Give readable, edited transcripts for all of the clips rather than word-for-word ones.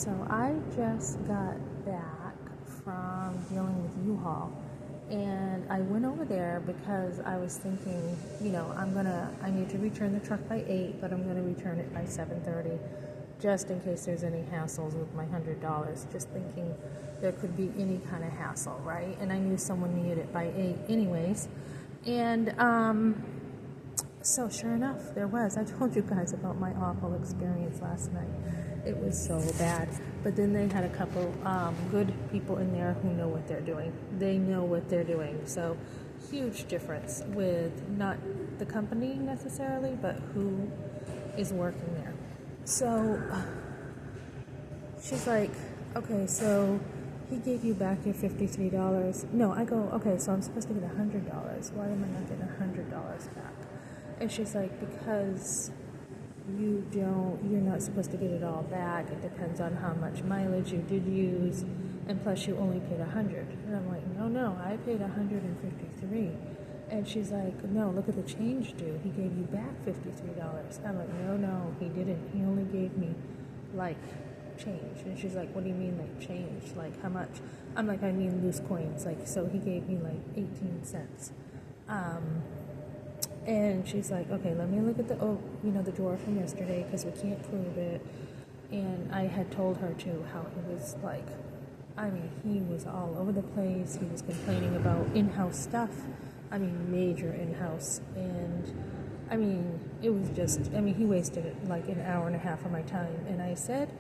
So I just got back from dealing with U-Haul, and I went over there because I was thinking, I need to return the truck by 8, but I'm gonna return it by 7:30, just in case there's any hassles with my $100. Just thinking there could be any kind of hassle, right? And I knew someone needed it by 8 anyways, and so sure enough, there was. I told you guys about my awful experience last night. It was so bad. But then they had a couple good people in there who know what they're doing. They know what they're doing. So huge difference with not the company necessarily, but who is working there. So she's like, okay, so he gave you back your $53. No, I go, okay, so I'm supposed to get $100. Why am I not getting $100 back? And she's like, because you're not supposed to get it all back. It depends on how much mileage you did use, and plus you only paid $100. And I'm like, no, I paid $153. And she's like, no, look at the change due. He gave you back $53. I'm like, no, he didn't. He only gave me like change. And she's like, what do you mean like change? Like how much? I'm like, I mean loose coins. Like, so he gave me like 18 cents. And she's like, okay, let me look at the drawer from yesterday because we can't prove it. And I had told her too how he was like, he was all over the place. He was complaining about in-house stuff. Major in-house. And it was just, he wasted like an hour and a half of my time. And I said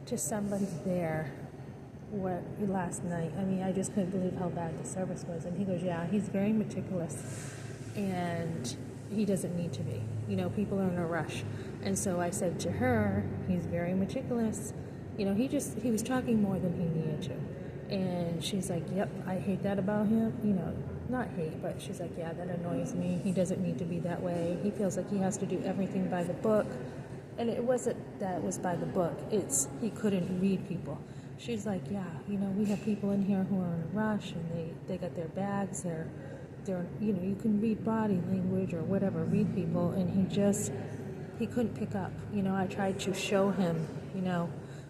to somebody there last night, I just couldn't believe how bad the service was. And he goes, yeah, he's very meticulous. And he doesn't need to be. People are in a rush. And so I said to her, he's very meticulous. He was talking more than he needed to. And she's like, yep, I hate that about him. Not hate, but she's like, yeah, that annoys me. He doesn't need to be that way. He feels like he has to do everything by the book. And it wasn't that it was by the book. It's he couldn't read people. She's like, yeah, we have people in here who are in a rush, and they got their bags, they're you can read body language or whatever, read people, and he couldn't pick up. I tried to show him,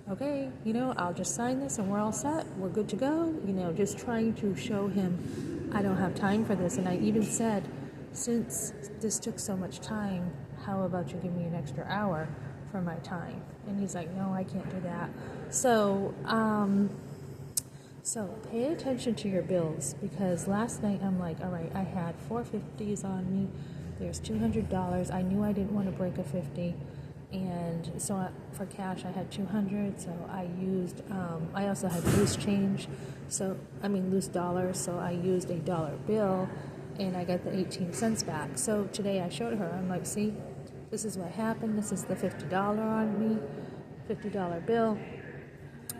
okay, I'll just sign this and we're all set, we're good to go, just trying to show him I don't have time for this. And I even said, since this took so much time, how about you give me an extra hour for my time? And he's like, no, I can't do that. So pay attention to your bills, because last night I'm like, all right, I had $450s on me. There's $200. I knew I didn't want to break a 50, and so for cash I had $200. So I used. I also had loose change, loose dollars. So I used a dollar bill, and I got the 18 cents back. So today I showed her. I'm like, see, this is what happened. This is the $50 on me, $50 bill.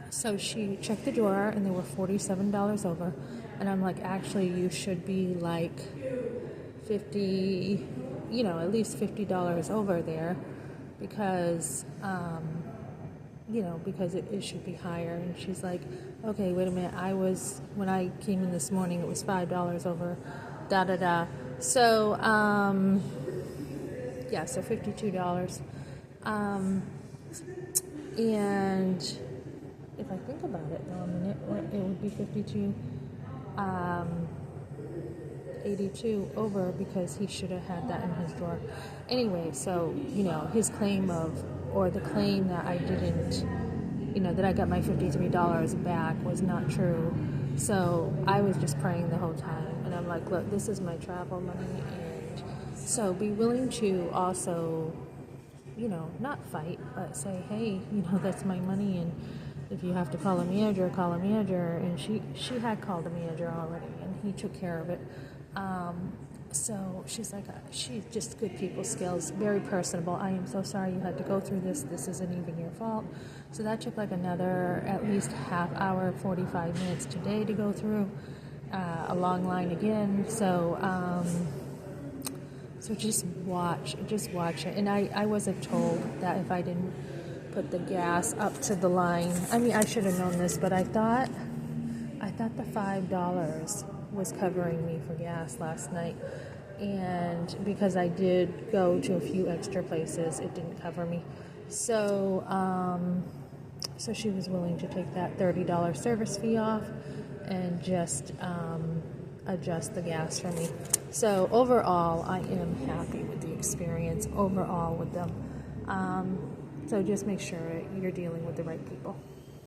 So she checked the drawer, and they were $47 over. And I'm like, actually, you should be like 50, at least $50 over there, because, because it should be higher. And she's like, okay, wait a minute. When I came in this morning, it was $5 over, So, so $52. And if I think about it though a minute, it would be 82 over, because he should have had that in his drawer. Anyway, so, his claim the claim that I didn't, that I got my $53 back was not true. So I was just praying the whole time. And I'm like, look, this is my travel money. And so be willing to also, not fight, but say, hey, that's my money, and if you have to call a manager, call a manager. And she had called a manager already, and he took care of it. So she's like, she's just good people skills, very personable. I am so sorry you had to go through this. This isn't even your fault. So that took like another at least half hour, 45 minutes today to go through. A long line again. So just watch it. And I wasn't told that if I didn't put the gas up to the line. I should have known this, but I thought the $5 was covering me for gas last night, and because I did go to a few extra places, it didn't cover me. So So she was willing to take that $30 service fee off and just adjust the gas for me. So overall, I am happy with the experience overall with them. So just make sure you're dealing with the right people.